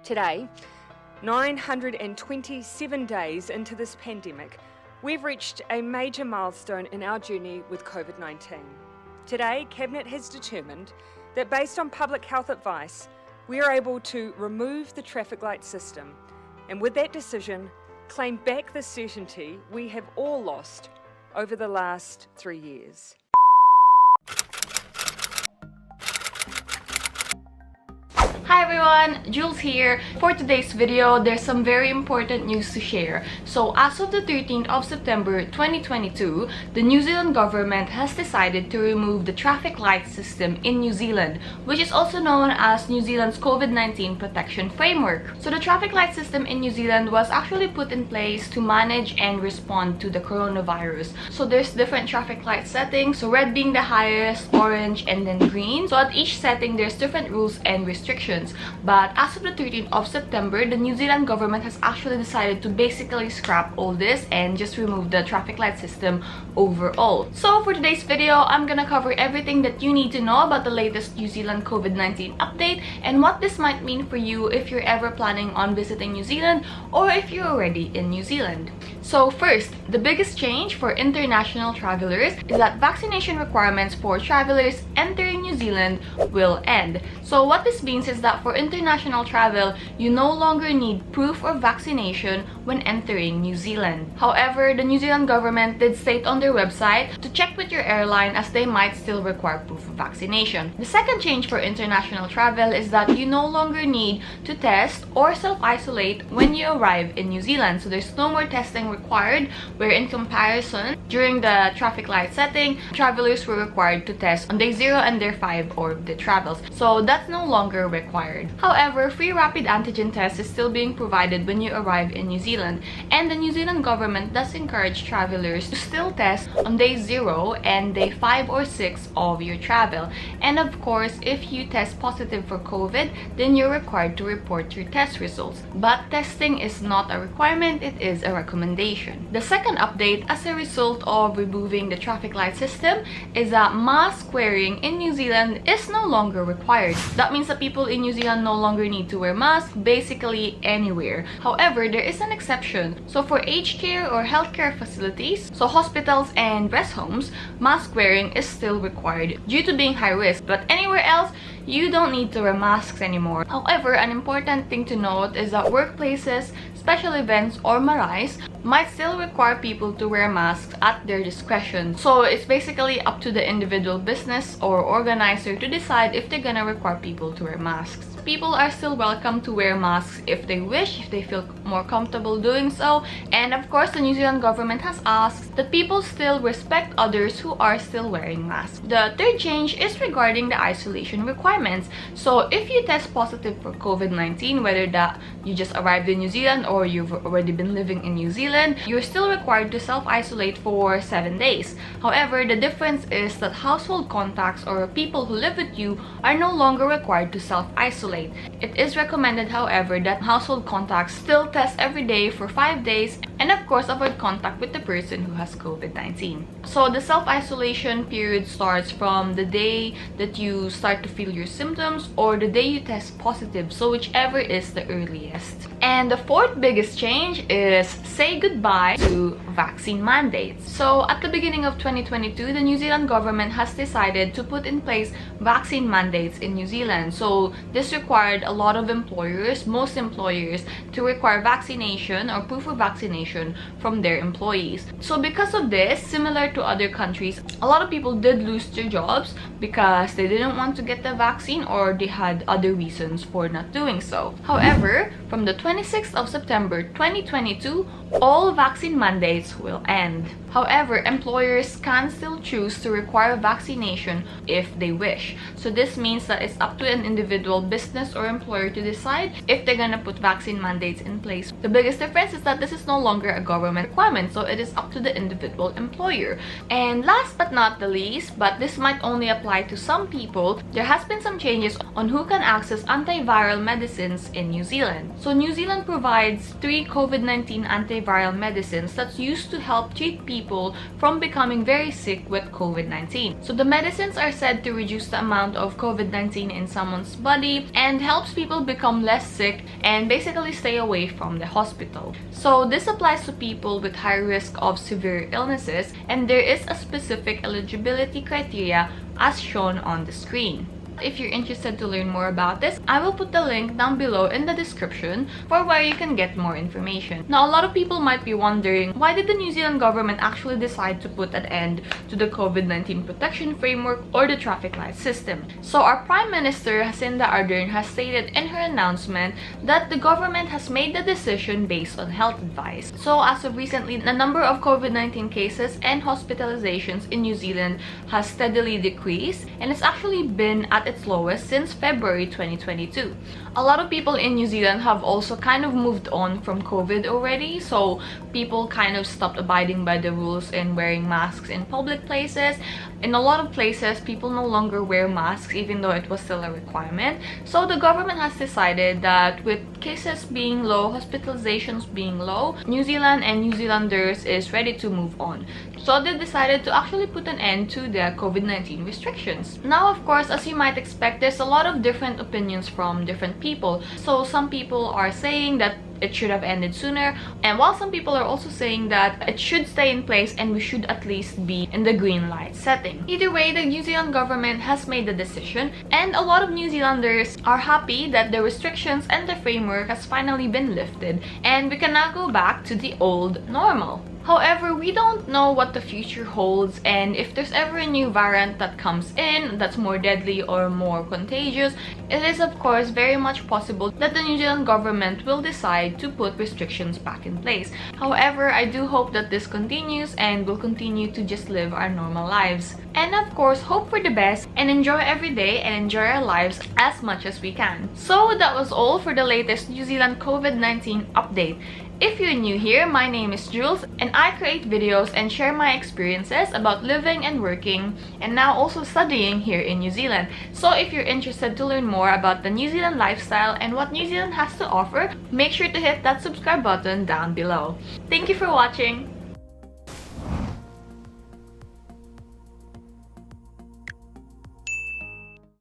Today, 927 days into this pandemic, we've reached a major milestone in our journey with COVID-19. Today, Cabinet has determined that based on public health advice, we are able to remove the traffic light system, and with that decision, claim back the certainty we have all lost over the last 3 years. Hi everyone, Jules here. For today's video, there's some very important news to share. So as of the 13th of September 2022, the New Zealand government has decided to remove the traffic light system in New Zealand, which is also known as New Zealand's COVID-19 protection framework. So the traffic light system in New Zealand was actually put in place to manage and respond to the coronavirus. So there's different traffic light settings, so red being the highest, orange, and then green. So at each setting, there's different rules and restrictions. But as of the 13th of September, the New Zealand government has actually decided to basically scrap all this and just remove the traffic light system overall. So for today's video, I'm gonna cover everything that you need to know about the latest New Zealand COVID-19 update and what this might mean for you if you're ever planning on visiting New Zealand or if you're already in New Zealand. So first, the biggest change for international travelers is that vaccination requirements for travelers entering New Zealand will end. So what this means is that for international travel, you no longer need proof of vaccination when entering New Zealand. However, the New Zealand government did state on their website to check with your airline as they might still require proof of vaccination. The second change for international travel is that you no longer need to test or self-isolate when you arrive in New Zealand. So there's no more testing required, where in comparison, during the traffic light setting, travelers were required to test on day 0 and day 5 of the travels. So that's no longer required. However, free rapid antigen test is still being provided when you arrive in New Zealand, and the New Zealand government does encourage travelers to still test on day 0 and day 5 or 6 of your travel. And of course, if you test positive for COVID, then you're required to report your test results. But testing is not a requirement, it is a recommendation. The second update as a result of removing the traffic light system is that mask wearing in New Zealand is no longer required. That means that people in New Zealand no longer need to wear masks basically anywhere. However, there is an exception. So for aged care or healthcare facilities, so hospitals and rest homes, mask wearing is still required due to being high risk. But anywhere else, you don't need to wear masks anymore. However, an important thing to note is that workplaces, special events, or marais might still require people to wear masks at their discretion. So it's basically up to the individual business or organizer to decide if they're gonna require people to wear masks. People are still welcome to wear masks if they wish, if they feel more comfortable doing so. And of course, the New Zealand government has asked that people still respect others who are still wearing masks. The third change is regarding the isolation requirements. So if you test positive for COVID-19, whether that you just arrived in New Zealand or you've already been living in New Zealand, you're still required to self-isolate for 7 days. However, the difference is that household contacts or people who live with you are no longer required to self-isolate. It is recommended, however, that household contacts still test every day for 5 days and of course avoid contact with the person who has COVID-19. So the self-isolation period starts from the day that you start to feel your symptoms or the day you test positive, so whichever is the earliest. And the fourth biggest change is say goodbye to vaccine mandates. So at the beginning of 2022, the New Zealand government has decided to put in place vaccine mandates in New Zealand. So this required a lot of employers, most employers, to require vaccination or proof of vaccination from their employees. So because of this, similar to other countries, a lot of people did lose their jobs because they didn't want to get the vaccine or they had other reasons for not doing so. However, from the 26th of September 2022, all vaccine mandates will end. However, employers can still choose to require vaccination if they wish. So this means that it's up to an individual business or employer to decide if they're gonna put vaccine mandates in place. The biggest difference is that this is no longer a government requirement, so it is up to the individual employer. And last but not the least, but this might only apply to some people, there has been some changes on who can access antiviral medicines in New Zealand. So New Zealand provides 3 COVID-19 antiviral antiviral medicines that's used to help treat people from becoming very sick with COVID-19. So the medicines are said to reduce the amount of COVID-19 in someone's body and helps people become less sick and basically stay away from the hospital. So this applies to people with high risk of severe illnesses, and there is a specific eligibility criteria as shown on the screen. If you're interested to learn more about this, I will put the link down below in the description for where you can get more information. Now, a lot of people might be wondering, why did the New Zealand government actually decide to put an end to the COVID-19 protection framework or the traffic light system? So our Prime Minister Jacinda Ardern has stated in her announcement that the government has made the decision based on health advice. So as of recently, the number of COVID-19 cases and hospitalizations in New Zealand has steadily decreased, and it's actually been at its lowest since February 2022. A lot of people in New Zealand have also kind of moved on from COVID already, so people kind of stopped abiding by the rules in wearing masks in public places. In a lot of places, people no longer wear masks even though it was still a requirement. So the government has decided that with cases being low, hospitalizations being low, New Zealand and New Zealanders is ready to move on. So they decided to actually put an end to the COVID-19 restrictions. Now, of course, as you might expect, there's a lot of different opinions from different people. So some people are saying that it should have ended sooner, and while some people are also saying that it should stay in place and we should at least be in the green light setting. Either way, the New Zealand government has made the decision, and a lot of New Zealanders are happy that the restrictions and the framework has finally been lifted and we can now go back to the old normal. However, we don't know what the future holds, and if there's ever a new variant that comes in that's more deadly or more contagious, it is of course very much possible that the New Zealand government will decide to put restrictions back in place. However, I do hope that this continues and we'll continue to just live our normal lives. And of course, hope for the best and enjoy every day and enjoy our lives as much as we can. So that was all for the latest New Zealand COVID-19 update. If you're new here, my name is Jules and I create videos and share my experiences about living and working and now also studying here in New Zealand. So if you're interested to learn more about the New Zealand lifestyle and what New Zealand has to offer, make sure to hit that subscribe button down below. Thank you for watching!